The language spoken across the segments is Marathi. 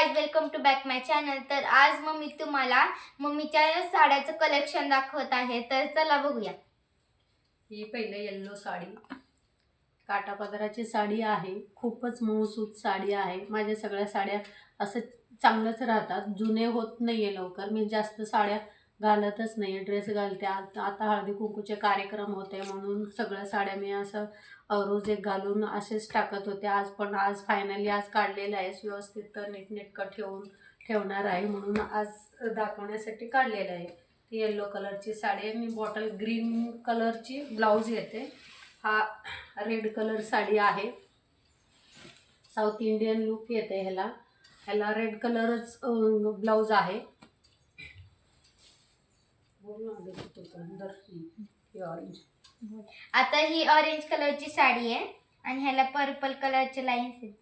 Guys, welcome to back my channel. तर आज मम्मी तुम्हाला मम्मीच्या साड्याचं कलेक्शन दाखवत आहे, तर चला बघूया। ही पहिले येल्लो साडी, काटापदराची साडी आहे। खूपच मऊसूत साडी आहे। माझ्या सगळ्या साड्या असं चांगलंच राहतात, जुने होत नाहीये लवकर। मी जास्त साड्या घालतच नाही, ड्रेस घालते। आता हळदी कुंकूचे कार्यक्रम होते म्हणून सगळ्या साड्या मी असं रोज एक घालून असेच टाकत होते। आज फायनली आज काढलेलं आहे, व्यवस्थित तर नीटनेटकं ठेवणार आहे म्हणून आज दाखवण्यासाठी काढलेलं आहे। ती येल्लो कलरची साडी आहे। मी बॉटल ग्रीन कलरची ब्लाऊज येते। हा रेड कलर साडी आहे, साऊथ इंडियन लुक येते ह्याला रेड कलरच ब्लाऊज आहे। ऑरेंज, आता ही ऑरेंज कलरची साडी आहे आणि ह्याला पर्पल कलरचे लाईन्स आहेत।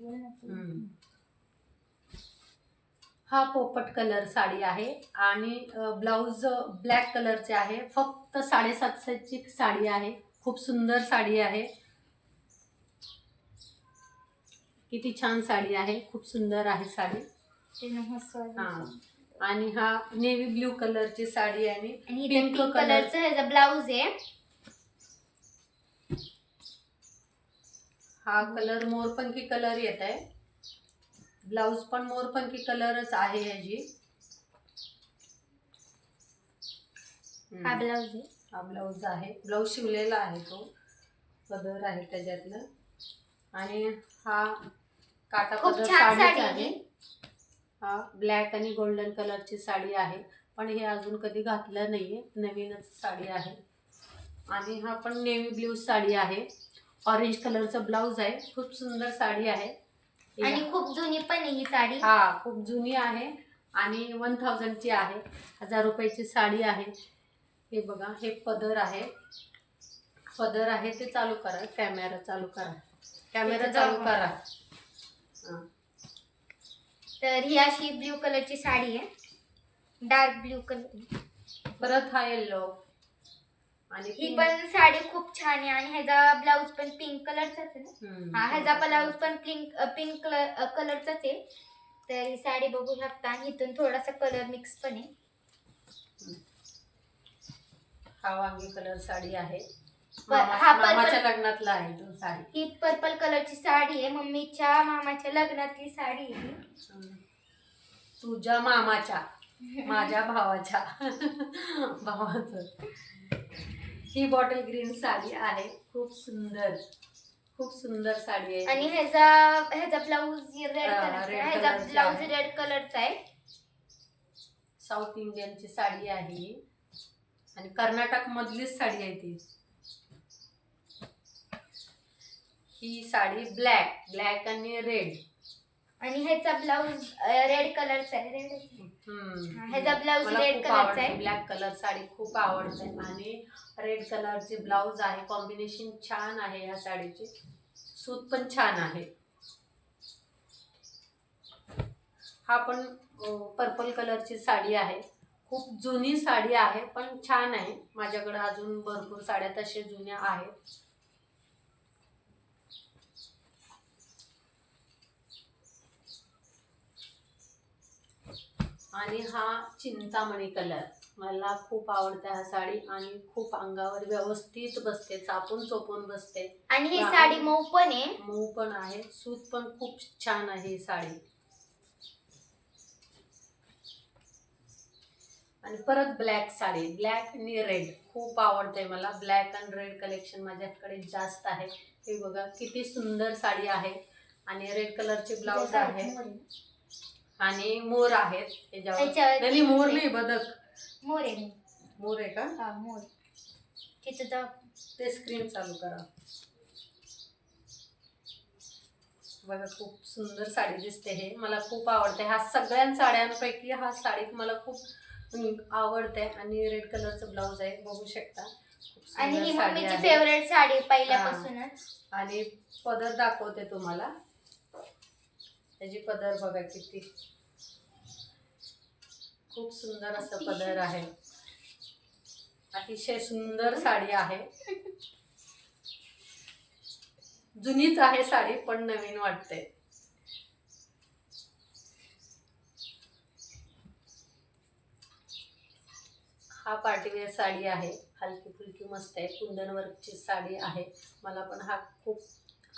हा पोपट कलर साडी आहे आणि ब्लाऊज ब्लॅक कलरचे आहे। फक्त 750ची साडी आहे, खूप सुंदर साडी आहे। किती छान साडी आहे, खूप सुंदर आहे साडी। आणि हा नेव्ही ब्ल्यू कलरची साडी आहे आणि पिंक कलरचा ह्याचा ब्लाऊज आहे। हा कलर मोरपंखी कलर येत आहे, ब्लाऊज पण मोरपंखी कलरच आहे ह्याची। हा ब्लाऊज आहे, हा ब्लाऊज आहे, ब्लाऊज शिवलेला आहे, तो पदर आहे त्याच्यातलं। आणि हा काटापदर साडी आहे। हा ब्लॅक आणि गोल्डन कलरची साडी आहे, पण हे अजून कधी घातलं नाहीये, नवीनच साडी आहे। आणि हा पण नेव्ही ब्ल्यू साडी आहे, ऑरेंज कलरचा ब्लाऊज आहे। खूप सुंदर साडी आहे आणि खूप जुनी पण आहे ही साडी। हा खूप जुनी आहे आणि 1000ची आहे, 1000 रुपयाची साडी आहे। हे बघा, हे पदर आहे ते चालू करा, कॅमेरा चालू करा। तर ही अशी ब्ल्यू कलरची साडी आहे, डार्क ब्ल्यू कलर। परत हा येल्लो, आणि ही पण साडी खूप छान आहे आणि ह्याचा ब्लाऊज पण पिंक कलरचाच आहे ना। हा ह्याचा ब्लाऊज पण पिंक कलरचाच आहे। तर ही साडी बघू शकता आणि इथून थोडासा कलर मिक्स पण आहे। हा वांगी कलर साडी आहे, हा मामाच्या लग्नातला आहे तो साडी। ही पर्पल कलरची साडी आहे, मम्मीच्या मामाच्या लग्नातली साडी आहे। तुझ्या मामाच्या, माझ्या भावाच्या ही बॉटल ग्रीन साडी आहे, खूप सुंदर साडी आहे। आणि ह्याचा ब्लाऊज रेड कलरचा आहे। साऊथ इंडियनची साडी आहे आणि कर्नाटक मधलीच साडी आहे ती। ही साडी ब्लॅक आणि रेड, आणि ह्याचा ब्लाऊज रेड कलरचा आहे। ह्याचा ब्लाऊज रेड कलरचा आहे। ब्लॅक कलर साडी खूप आवडते आणि रेड कलरचे ब्लाऊज आहे, कॉम्बिनेशन छान आहे या साडीचे, सूत पण छान आहे। हा पण पर्पल कलरची साडी आहे, खूप जुनी साडी आहे पण छान आहे। माझ्याकडे अजून भरपूर साड्या तशा जुन्या आहेत। आणि हा चिंतामणी कलर, मला खूप आवडते हा साडी आणि खूप अंगावर व्यवस्थित बसते, चापून चोपून बसते। आणि ही साडी मऊ पण आहे, सूत पण खूप छान आहे ही साडी। आणि परत ब्लॅक साडी, ब्लॅक आणि रेड खूप आवडते मला। ब्लॅक आणि रेड कलेक्शन माझ्याकडे जास्त आहे। हे बघा किती सुंदर साडी आहे आणि रेड कलरचे ब्लाऊज आहे आणि मोर आहेत त्याच्यावर। नाही, मोर नाही, बदक। मोर आहे का? हा, मोर। तिथं ते स्क्रीन चालू करा। बघा, खूप सुंदर साडी दिसते, हे मला खूप आवडते। हा सगळ्या साड्यांपैकी हा साडी मला खूप आवडते आणि रेड कलरचं ब्लाऊज आहे, बघू शकता। आणि ही मम्मीची फेवरेट साडी पहिल्यापासूनच। आणि पदर दाखवते तुम्हाला, त्याची पदर बघा, किती खूप सुंदर असं पदर आहे, अतिशय सुंदर साडी आहे। जुनीच आहे साडी पण नवीन वाटते। हा पार्टीवेअर साडी आहे, हलकी फुलकी मस्त आहे, कुंदन वर्कची साडी आहे. मला पण हा खूप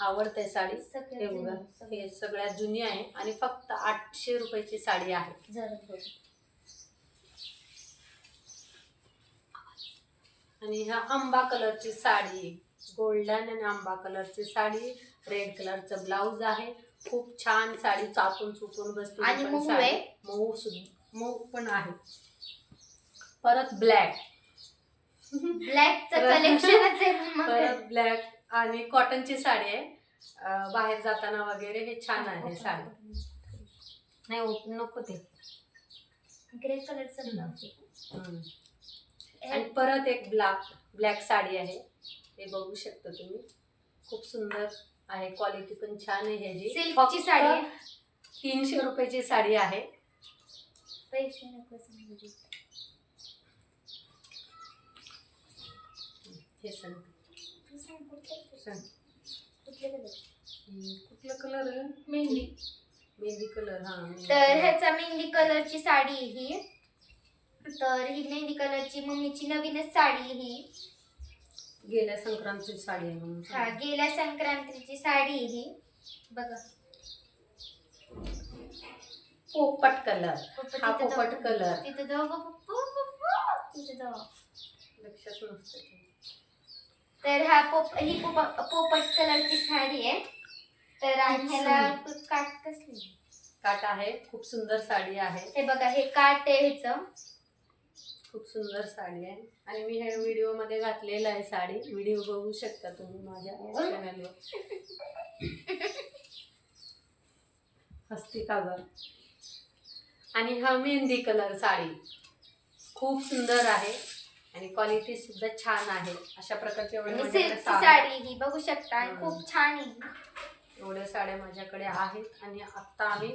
आवडते साडी. हे बघा, हे सगळ्यात जुनी आहे आणि फक्त 800 रुपयाची साडी आहे. आणि ह्या आंबा कलरची साडी, गोल्डन आणि आंबा कलरची साडी, रेड कलरचं ब्लाऊज आहे. खूप छान साडी, चापून चुपून बसते आणि मऊ आहे. मऊ पण आहे. परत ब्लॅकचं कलेक्शनच आहे. परत ब्लॅक आणि कॉटनची साडी आहे. बाहेर जाताना वगैरे हे छान आहे साडी. नाही नको ते ग्रे कलरचं ब्लाउज. आणि परत एक ब्लॅक साडी आहे, हे बघू शकता तुम्ही. खूप सुंदर आहे, क्वालिटी पण छान आहे ह्याची. सिल्कची साडी आहे. 300 रुपयाची साडी आहे. पैसे नको सांगू. हे सांग कुठले कलर? कुठला कलर आहे? मेहंदी कलर. हा, तर ह्याचा मेहंदी कलरची साडी ही. तर ही मेहंदी कलरची मम्मीची नवीनच साडी ही. गेल्या संक्रांतीची साडी आहे म्हणून. हा, गेल्या संक्रांतीची साडी ही. बघा, पोपट कलर. हा पोपट कलर तिथं जाऊ लक्षात नसतं. तर ही पोपट कलरची साडी आहे. तर आणि ह्याला काट कसली काट आहे. खूप सुंदर साडी आहे. हे बघा, हे काट आहे ह्याचं. खूप सुंदर साडी आहे आणि मी हे व्हिडिओ मध्ये घातलेलं आहे साडी. व्हिडिओ बघू शकता तुम्ही माझ्या चॅनलवर. हस्ती कागद. आणि हा मेहंदी कलर साडी खूप सुंदर आहे आणि क्वालिटी सुद्धा छान आहे. अशा प्रकारची साडी ही बघू शकता आणि खूप छान आहे. एवढ्या साड्या माझ्याकडे आहेत आणि आता आम्ही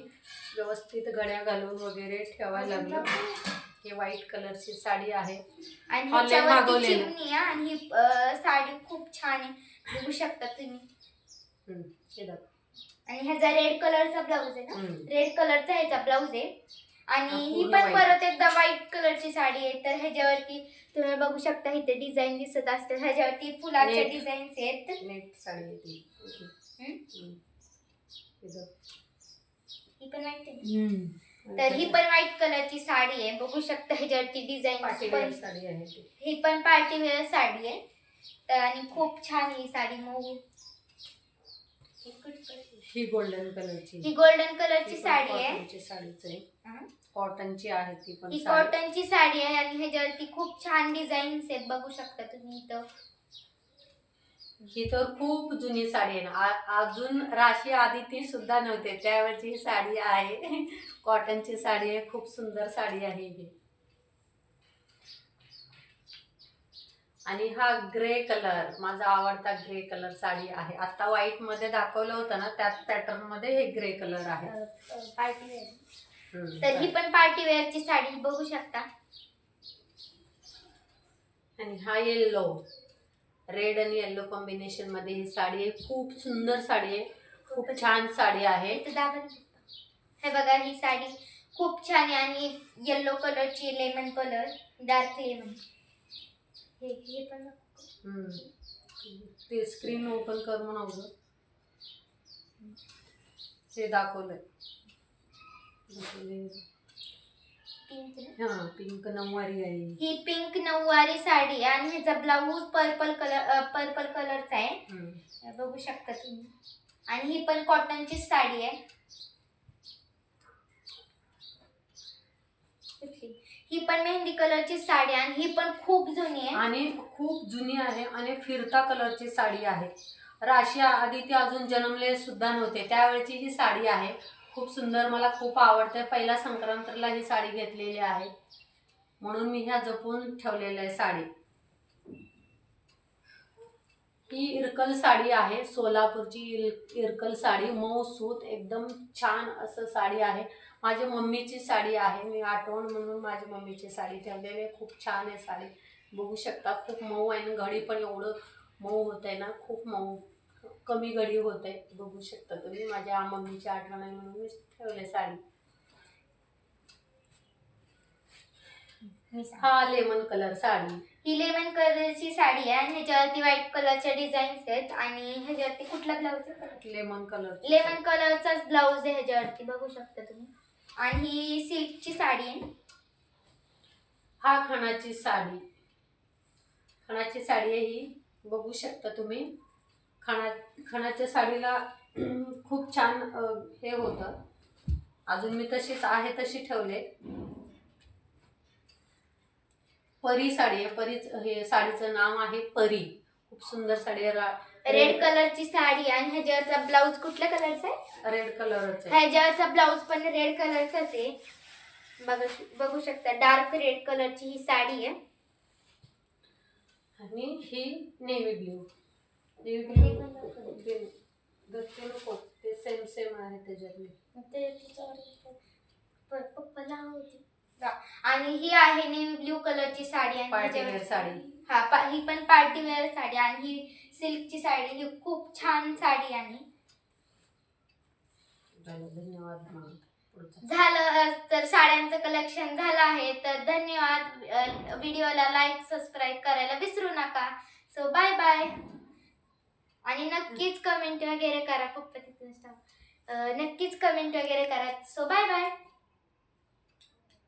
व्यवस्थित घड्या घालून वगैरे ठेवायला लागलो. हे व्हाईट कलरची साडी आहे आणि ह्याच्यावरती चिमणी आहे आणि ही साडी खूप छान आहे, बघू शकता तुम्ही. आणि ह्याचा रेड कलरचा ब्लाऊज आहे ना, रेड कलरचा ह्याचा ब्लाऊज आहे. आणि ही पण परत एकदा व्हाईट कलरची साडी आहे. तर ह्याच्यावरती तुम्ही बघू शकता इथे डिझाईन दिसत असते. ह्याच्यावरती फुलाच्या डिझाईन्स आहेत. नेट साडी ही पण व्हाईट आहे. तर ही पण व्हाईट कलरची साडी आहे, बघू शकता ह्याच्यावरती डिझाईन. साडी आहे ही पण पार्टीवेअर साडी आहे. तर आणि खूप छान ही साडी. मऊ. ही गोल्डन कलरची. ही गोल्डन कलरची साडी आहे. साडीच आहे, कॉटनची आहे ती पण. ही कॉटनची साडी आहे आणि ह्याच्यावरती खूप छान डिझाईन्स आहेत, बघू शकता तुम्ही इथं. ही तर खूप जुनी साडी आहे ना, अजून राशी आदिती सुद्धा नव्हते त्यावेळची ही साडी आहे. कॉटनची साडी आहे, खूप सुंदर साडी आहे ही. आणि हा ग्रे कलर, माझा आवडता ग्रे कलर साडी आहे. आता व्हाईट मध्ये दाखवलं होतं ना, त्याच पॅटर्न मध्ये हे ग्रे कलर आहे. पार्टीवेअर. तर ही पण पार्टीवेअरची साडी बघू शकता. आणि हा येल्लो, रेड आणि येल्लो कॉम्बिनेशन मध्ये ही साडी आहे. खूप सुंदर साडी आहे, खूप छान साडी आहे. हे बघा, ही साडी खूप छान आहे आणि येल्लो कलरची, लेमन कलर, डार्क लेमन. हे पण ते स्क्रीन ओपन कर म्हणून हे दाखवलंय. पिंक नऊवारी आहे. ही पिंक नऊवारी साडी आहे आणि ह्याचा ब्लाऊज पर्पल कलरचा आहे, बघू शकता तुम्ही. आणि ही पण कॉटनची साडी आहे. ही पण मेहंदी कलरची साडी आहे आणि ही पण खूप जुनी आहे. आणि खूप जुनी आहे आणि फिरता कलरची साडी आहे. राशी आदिती अजून जन्मले सुद्धा नव्हते त्यावेळची ही साडी आहे. खूप सुंदर, मला खूप आवडते. पहिला संक्रांतीला ही साडी घेतलेली आहे म्हणून मी ह्या जपून ठेवलेल्या आहे साडी. ही इरकल साडी आहे, सोलापूरची इरकल साडी, मऊ सूत, एकदम छान असं साडी आहे. माझ्या मम्मीची साडी आहे, मी आठवण म्हणून माझी मम्मीची साडी ठेवलेली आहे. खूप छान आहे साडी, बघू शकता. खूप मऊ आहे आणि घडी पण एवढं मऊ होत आहे ना, खूप मऊ, कमी घडी होत आहे, बघू शकता तुम्ही. माझ्या मम्मीची आठवण आहे म्हणून मी ठेवले साडी. मी सांग. हा लेमन कलर साडी. ही लेमन कलरची साडी आहे आणि ह्याच्यावरती व्हाईट कलरच्या डिझाईन्स आहेत आणि ह्याच्यावरती कुठला ब्लाऊज आहे? Lemon colour. लेमन कलरचाच ब्लाऊज आहे ह्याच्यावरती, बघू शकता तुम्ही. आणि ही सिल्कची साडी आहे. हा खणाची साडी. खणाची साडी आहे ही, बघू शकता तुम्ही. खणाच्या साडीला खूप छान हे होतं. अजून मी तशीच आहे तशी ठेवले. परी साडी आहे. परीच हे साडीचं नाव आहे परी. खूप सुंदर साडी आहे. रेड कलरची साडी आणि ह्याच्यावरचा ब्लाऊज कुठल्या कलरचा आहे? रेड कलरच आहे. ह्याच्यावरचा ब्लाऊज पण रेड कलरचाच आहे. बघू शकता डार्क रेड कलरची ही साडी आहे. आणि ही नेव्ही ब्ल्यू. नेव्ही ब्ल्यू नको, ते सेम सेम आहे त्याच्यातली. आणि ही आहे नेव्ही ब्ल्यू कलरची साडी आणि पार्टी वेअर साडी. ही पण पार्टी वेअर साडी आणि ही सिल्कची साडी. ही खूप छान साडी आणि धन्यवाद. झालं तर साड्यांचं कलेक्शन झालं आहे. तर धन्यवाद. व्हिडिओला लाईक सबस्क्राईब करायला विसरू नका. So bye bye. आणि नक्कीच कमेंट वगैरे करा. पप्पा तिथून नक्कीच कमेंट वगैरे करा. So bye bye.